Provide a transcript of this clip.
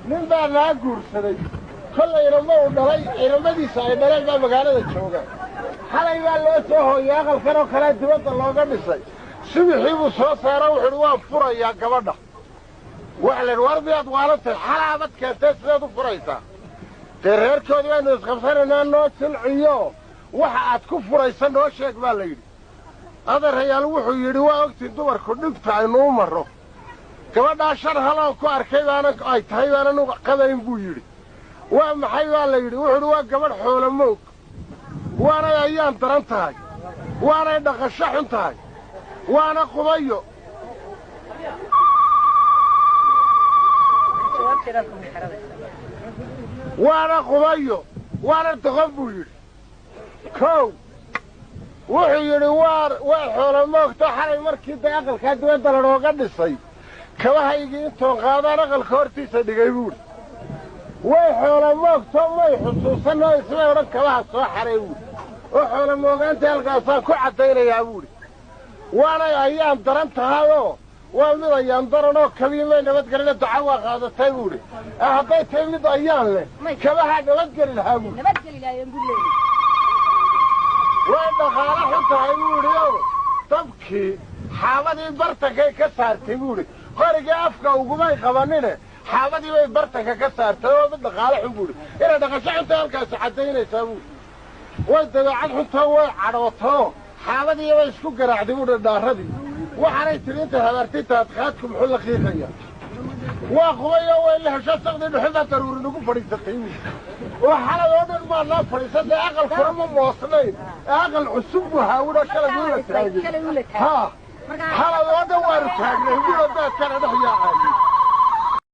nin baa naa guursaday kollayna ma u dhalay ciidamadiisa ay dhaleen baa magaalada jooga xalay baa loo soo hooyay aqalkan oo kalea dibadda looga dhisay subixii buu soo saaro wuxuuhi waan furayaa gabadha waxa laydhi war miyaad waalatay xalaabad keentee sideed u furaysaa dee reerkoodii baynu isqabsanaynaa noo jilciyo waxa aad ku furaysa noo sheeg baa layidhi adeerayaal wuxuu yidhi waa ogtiin dumarku dhibta aynu u marro gabadhaa shan haloon ku arkay baana ay tahay baanan u qabayn buu yidhi waa maxay baa la yidhi wuxuu yidhi waa gabadh xoolo moog waanay ayaan daran tahay waanay dhaqasho xun tahay waana qubayo waana qubayo waana doqon buu yidhi kow wuxuu yidhi waa xoolo moogto xalay markii day aqalkaa dibadda lanooga dhisay kabahaygii intoon qaadaan aqalka hortiisa dhigay buuhi way xoolo moogto may xusuusanoo ismay odhan kabaha soo xaray buuhi oo xoolo moogaantii halkaasaan ku caddaynayaa buuhi waanay ayaan daran tahayoo waa mid ayaan daranoo kabii may nabadgelina duca waa qaadatay buuhi hadday tahay mid ayaan leh kabahaa nabadgeli lahaa buuhi way dhaqaalo xun tahay buuhi oo dabkii xaabadii bartankay ka saartay buuhi qorigii afka ugumay qabanine xaabadii bay bartanka ka saartay oo mid dhaqaalo xun buuhi inay dhaqasho xunta halkaasi caddaynaysaa buuhi way dabeecad xuntoo way cadhootoo xaabadii way isku garaacday buuhi dhaaradii waxaanay tidhi intay habaartay taadqaadku muxuu la qiiqayaa waa qubayoo way la hesho saqdii dhuxunbaa daruuri nagu fadhiisatay buuhi oo xalay oo dhan maa noo fadhiisatay aqalkuna ma moosnayn ee aqal cusub buu haawidoo shalay wuu la taagay haa xalay oo dhan waanu taagnay buuhi daadkana dhex yaacayay